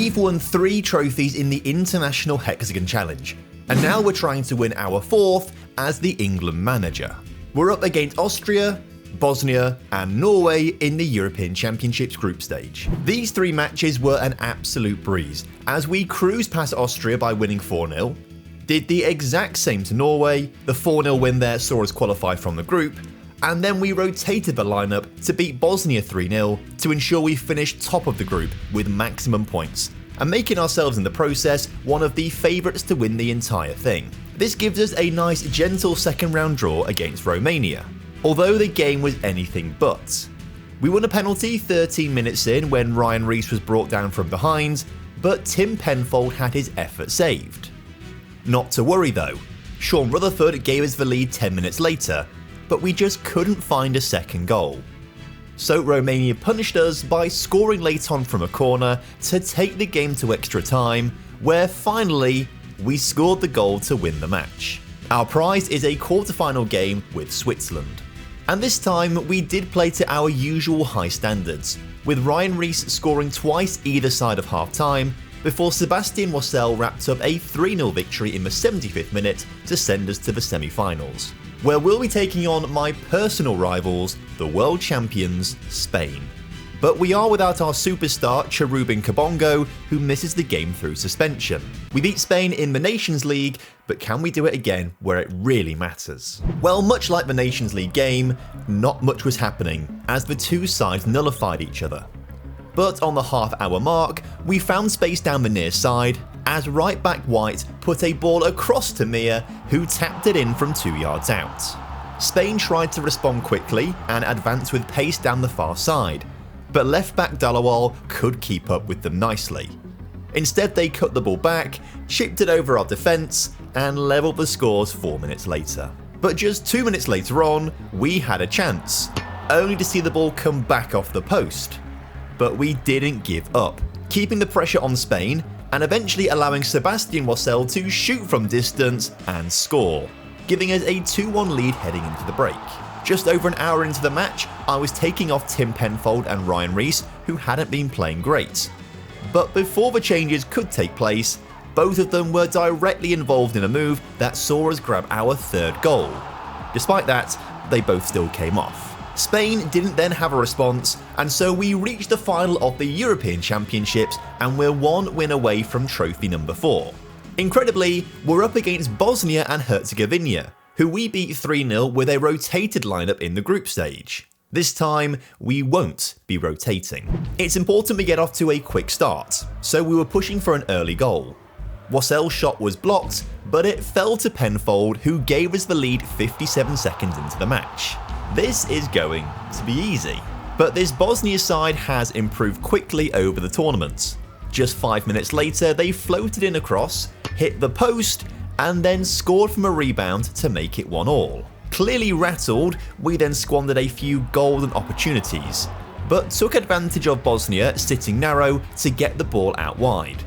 We've won 3 trophies in the International Hexagon Challenge, and now we're trying to win our 4th as the England manager. We're up against Austria, Bosnia and Norway in the European Championships group stage. These 3 matches were an absolute breeze, as we cruised past Austria by winning 4-0, did the exact same to Norway, the 4-0 win there saw us qualify from the group, and then we rotated the lineup to beat Bosnia 3-0 to ensure we finished top of the group with maximum points, and making ourselves in the process one of the favourites to win the entire thing. This gives us a nice gentle second round draw against Romania, although the game was anything but. We won a penalty 13 minutes in when Ryan Rees was brought down from behind, but Tim Penfold had his effort saved. Not to worry though, Sean Rutherford gave us the lead 10 minutes later, but we just couldn't find a second goal. So Romania punished us by scoring late on from a corner to take the game to extra time, where finally we scored the goal to win the match. Our prize is a quarter-final game with Switzerland. And this time we did play to our usual high standards, with Ryan Rees scoring twice either side of half-time, before Sebastian Wassell wrapped up a 3-0 victory in the 75th minute to send us to the semi-finals, where we'll be taking on my personal rivals, the world champions, Spain. But we are without our superstar Cherubin Kabongo, who misses the game through suspension. We beat Spain in the Nations League, but can we do it again where it really matters? Well, much like the Nations League game, not much was happening, as the 2 sides nullified each other. But on the half-hour mark, we found space down the near side, as right-back White put a ball across to Mir, who tapped it in from 2 yards out. Spain tried to respond quickly and advance with pace down the far side, but left-back Dalawal could keep up with them nicely. Instead, they cut the ball back, chipped it over our defence, and levelled the scores 4 minutes later. But just 2 minutes later on, we had a chance, only to see the ball come back off the post. But we didn't give up, keeping the pressure on Spain and eventually allowing Sebastian Wassell to shoot from distance and score, giving us a 2-1 lead heading into the break. Just over an hour into the match, I was taking off Tim Penfold and Ryan Rees, who hadn't been playing great. But before the changes could take place, both of them were directly involved in a move that saw us grab our 3rd goal. Despite that, they both still came off. Spain didn't then have a response, and so we reached the final of the European Championships and we're 1 win away from trophy number 4. Incredibly, we're up against Bosnia and Herzegovina, who we beat 3-0 with a rotated lineup in the group stage. This time, we won't be rotating. It's important we get off to a quick start, so we were pushing for an early goal. Wassell's shot was blocked, but it fell to Penfold, who gave us the lead 57 seconds into the match. This is going to be easy. But this Bosnia side has improved quickly over the tournament. Just 5 minutes later, they floated in a cross, hit the post, and then scored from a rebound to make it 1-1. Clearly rattled, we then squandered a few golden opportunities, but took advantage of Bosnia sitting narrow to get the ball out wide,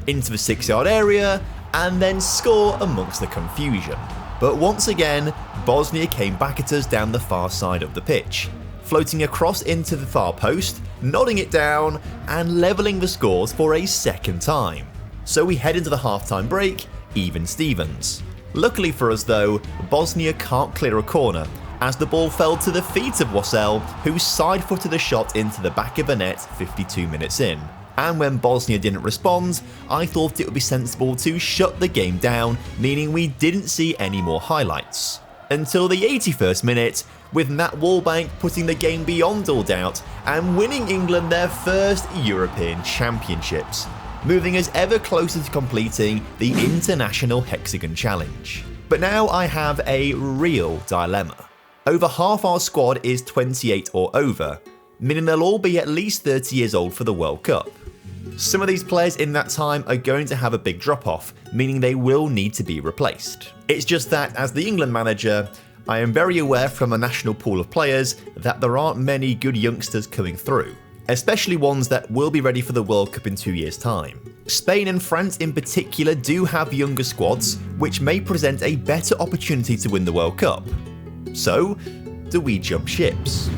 into the 6-yard area, and then score amongst the confusion. But once again, Bosnia came back at us down the far side of the pitch, floating across into the far post, nodding it down, and levelling the scores for a second time. So we head into the halftime break, even Stevens. Luckily for us though, Bosnia can't clear a corner, as the ball fell to the feet of Wassell, who side-footed a shot into the back of the net 52 minutes in. And when Bosnia didn't respond, I thought it would be sensible to shut the game down, meaning we didn't see any more highlights. Until the 81st minute, with Nat Wallbank putting the game beyond all doubt and winning England their 1st European Championships, moving us ever closer to completing the International Hexagon Challenge. But now I have a real dilemma. Over half our squad is 28 or over, meaning they'll all be at least 30 years old for the World Cup. Some of these players in that time are going to have a big drop-off, meaning they will need to be replaced. It's just that, as the England manager, I am very aware from a national pool of players that there aren't many good youngsters coming through, especially ones that will be ready for the World Cup in 2 years' time. Spain and France in particular do have younger squads, which may present a better opportunity to win the World Cup. So, do we jump ships?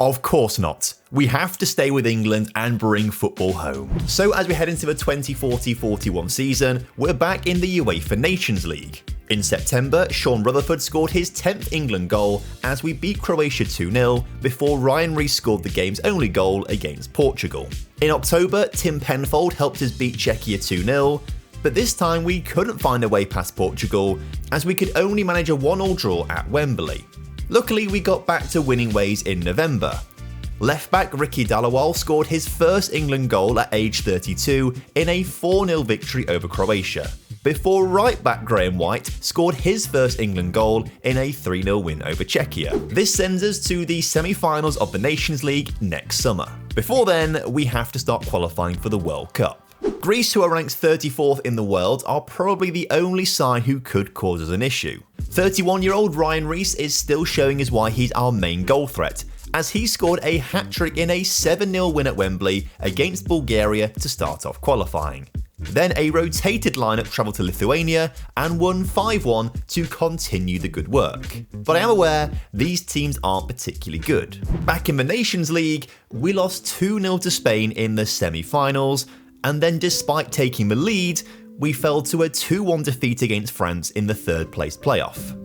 Of course not. We have to stay with England and bring football home. So as we head into the 2040-41 season, we're back in the UEFA Nations League. In September, Sean Rutherford scored his 10th England goal as we beat Croatia 2-0 before Ryan Rees scored the game's only goal against Portugal. In October, Tim Penfold helped us beat Czechia 2-0, but this time we couldn't find a way past Portugal as we could only manage a 1-1 draw at Wembley. Luckily, we got back to winning ways in November. Left-back Ricky Dalawal scored his first England goal at age 32 in a 4-0 victory over Croatia, before right-back Graham White scored his first England goal in a 3-0 win over Czechia. This sends us to the semi-finals of the Nations League next summer. Before then, we have to start qualifying for the World Cup. Greece, who are ranked 34th in the world, are probably the only side who could cause us an issue. 31-year-old Ryan Rees is still showing us why he's our main goal threat, as he scored a hat-trick in a 7-0 win at Wembley against Bulgaria to start off qualifying. Then a rotated lineup travelled to Lithuania and won 5-1 to continue the good work. But I am aware these teams aren't particularly good. Back in the Nations League, we lost 2-0 to Spain in the semi-finals, and then despite taking the lead, we fell to a 2-1 defeat against France in the third place playoff.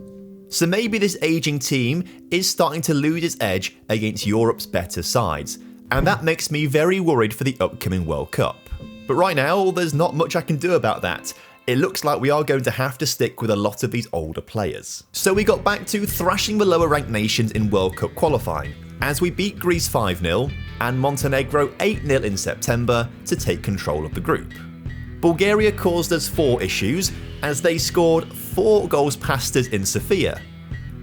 So maybe this ageing team is starting to lose its edge against Europe's better sides, and that makes me very worried for the upcoming World Cup. But right now, there's not much I can do about that. It looks like we are going to have to stick with a lot of these older players. So we got back to thrashing the lower ranked nations in World Cup qualifying, as we beat Greece 5-0 and Montenegro 8-0 in September to take control of the group. Bulgaria caused us 4 issues as they scored 4 goals past us in Sofia.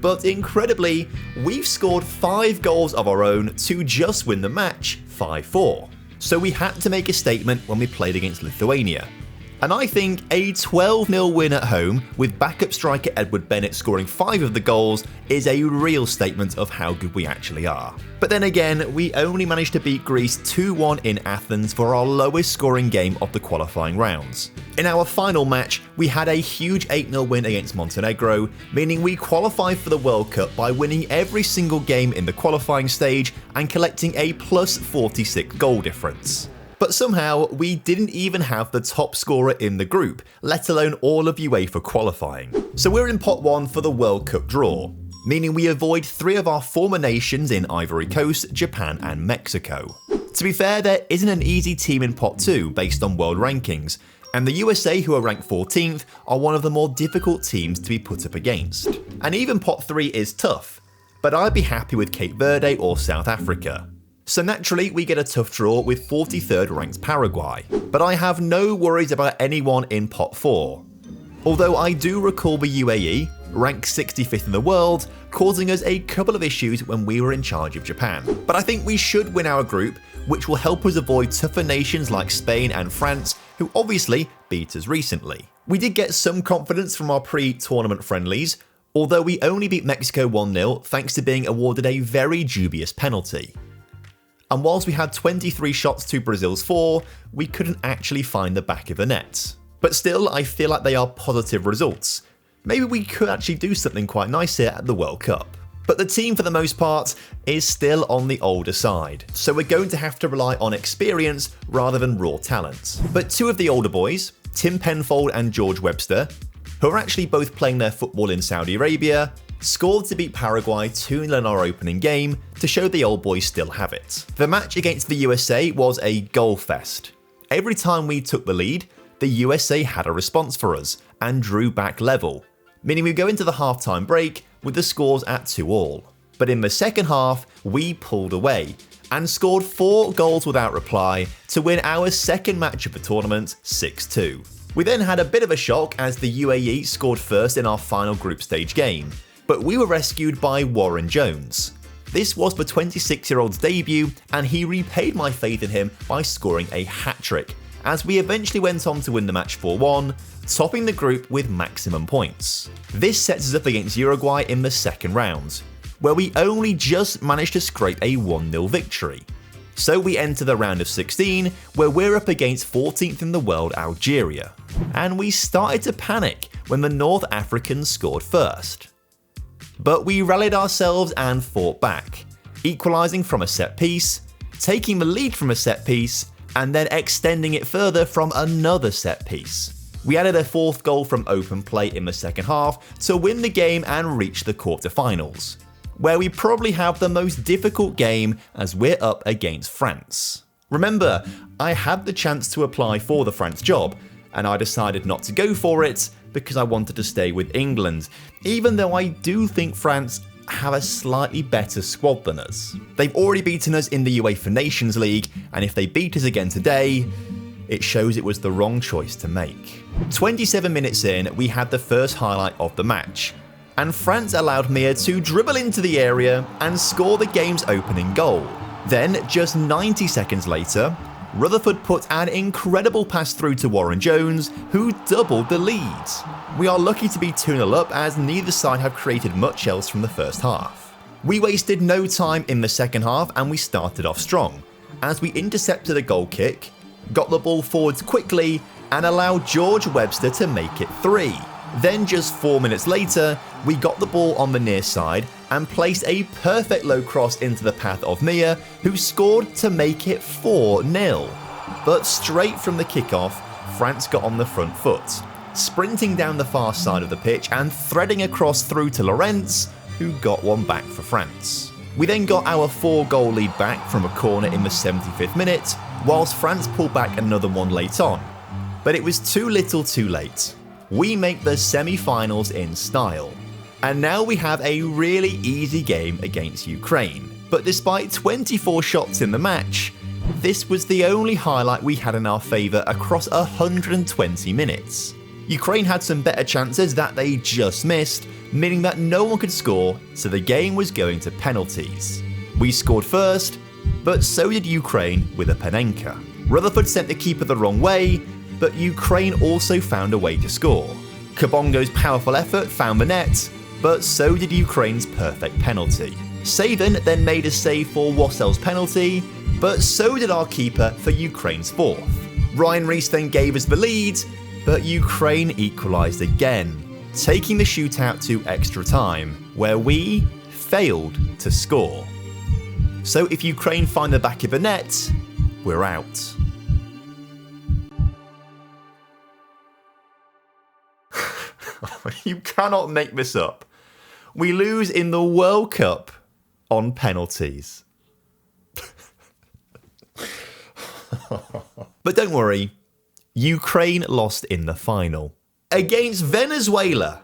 But incredibly, we've scored 5 goals of our own to just win the match 5-4. So we had to make a statement when we played against Lithuania. And I think a 12-0 win at home with backup striker Edward Bennett scoring 5 of the goals is a real statement of how good we actually are. But then again, we only managed to beat Greece 2-1 in Athens for our lowest scoring game of the qualifying rounds. In our final match, we had a huge 8-0 win against Montenegro, meaning we qualified for the World Cup by winning every single game in the qualifying stage and collecting a plus 46 goal difference. But somehow, we didn't even have the top scorer in the group, let alone all of UEFA qualifying. So we're in pot 1 for the World Cup draw, meaning we avoid 3 of our former nations in Ivory Coast, Japan and Mexico. To be fair, there isn't an easy team in pot 2 based on world rankings, and the USA, who are ranked 14th, are one of the more difficult teams to be put up against. And even pot 3 is tough, but I'd be happy with Cape Verde or South Africa. So naturally, we get a tough draw with 43rd ranked Paraguay, but I have no worries about anyone in pot 4. Although I do recall the UAE, ranked 65th in the world, causing us a couple of issues when we were in charge of Japan. But I think we should win our group, which will help us avoid tougher nations like Spain and France, who obviously beat us recently. We did get some confidence from our pre-tournament friendlies, although we only beat Mexico 1-0 thanks to being awarded a very dubious penalty. And whilst we had 23 shots to Brazil's 4, we couldn't actually find the back of the net. But still, I feel like they are positive results. Maybe we could actually do something quite nice here at the World Cup. But the team, for the most part, is still on the older side, so we're going to have to rely on experience rather than raw talent. But 2 of the older boys, Tim Penfold and George Webster, who are actually both playing their football in Saudi Arabia, scored to beat Paraguay 2-0 in our opening game to show the old boys still have it. The match against the USA was a goal fest. Every time we took the lead, the USA had a response for us and drew back level, meaning we go into the half-time break with the scores at 2-2. But in the second half, we pulled away and scored 4 goals without reply to win our second match of the tournament 6-2. We then had a bit of a shock as the UAE scored first in our final group stage game, but we were rescued by Warren Jones. This was the 26-year-old's debut, and he repaid my faith in him by scoring a hat-trick, as we eventually went on to win the match 4-1, topping the group with maximum points. This sets us up against Uruguay in the second round, where we only just managed to scrape a 1-0 victory. So we enter the round of 16, where we're up against 14th in the world Algeria, and we started to panic when the North Africans scored first. But we rallied ourselves and fought back, equalising from a set piece, taking the lead from a set piece, and then extending it further from another set piece. We added a fourth goal from open play in the second half to win the game and reach the quarterfinals, where we probably have the most difficult game as we're up against France. Remember, I had the chance to apply for the France job, and I decided not to go for it because I wanted to stay with England, even though I do think France have a slightly better squad than us. They've already beaten us in the UEFA Nations League, and if they beat us again today, it shows it was the wrong choice to make. 27 minutes in, we had the first highlight of the match, and France allowed Mia to dribble into the area and score the game's opening goal. Then, just 90 seconds later, Rutherford put an incredible pass through to Warren Jones, who doubled the lead. We are lucky to be 2-0 up as neither side have created much else from the first half. We wasted no time in the second half and we started off strong, as we intercepted a goal kick, got the ball forwards quickly and allowed George Webster to make it 3. Then just 4 minutes later, we got the ball on the near side and placed a perfect low cross into the path of Mia, who scored to make it 4-0. But straight from the kickoff, France got on the front foot, sprinting down the far side of the pitch and threading across through to Lawrence, who got one back for France. We then got our 4-goal lead back from a corner in the 75th minute, whilst France pulled back another one late on. But it was too little too late. We make the semi-finals in style. And now we have a really easy game against Ukraine. But despite 24 shots in the match, this was the only highlight we had in our favour across 120 minutes. Ukraine had some better chances that they just missed, meaning that no one could score, so the game was going to penalties. We scored first, but so did Ukraine with a Panenka. Rutherford sent the keeper the wrong way, but Ukraine also found a way to score. Kabongo's powerful effort found the net, but so did Ukraine's perfect penalty. Savin then made a save for Wassel's penalty, but so did our keeper for Ukraine's fourth. Ryan Rees then gave us the lead, but Ukraine equalised again, taking the shootout to extra time, where we failed to score. So if Ukraine find the back of the net, we're out. You cannot make this up. We lose in the World Cup on penalties. But don't worry, Ukraine lost in the final. Against Venezuela.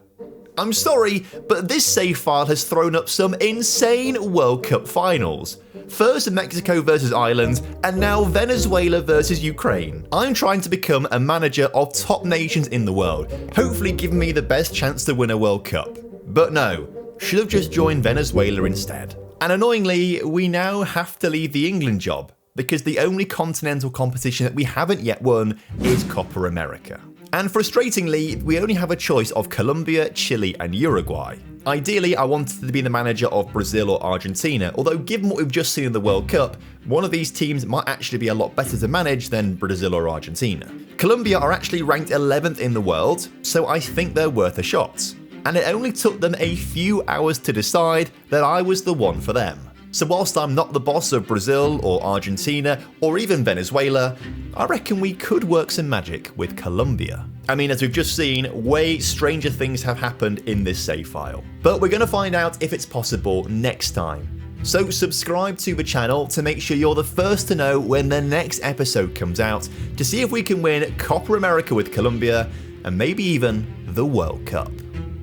I'm sorry, but this save file has thrown up some insane World Cup finals. First Mexico versus Ireland, and now Venezuela versus Ukraine. I'm trying to become a manager of top nations in the world, hopefully giving me the best chance to win a World Cup. But no, should have just joined Venezuela instead. And annoyingly, we now have to leave the England job, because the only continental competition that we haven't yet won is Copa America. And frustratingly, we only have a choice of Colombia, Chile and Uruguay. Ideally, I wanted to be the manager of Brazil or Argentina, although given what we've just seen in the World Cup, one of these teams might actually be a lot better to manage than Brazil or Argentina. Colombia are actually ranked 11th in the world, so I think they're worth a shot. And it only took them a few hours to decide that I was the one for them. So whilst I'm not the boss of Brazil or Argentina or even Venezuela, I reckon we could work some magic with Colombia. I mean, as we've just seen, way stranger things have happened in this save file. But we're going to find out if it's possible next time. So subscribe to the channel to make sure you're the first to know when the next episode comes out to see if we can win Copa America with Colombia and maybe even the World Cup.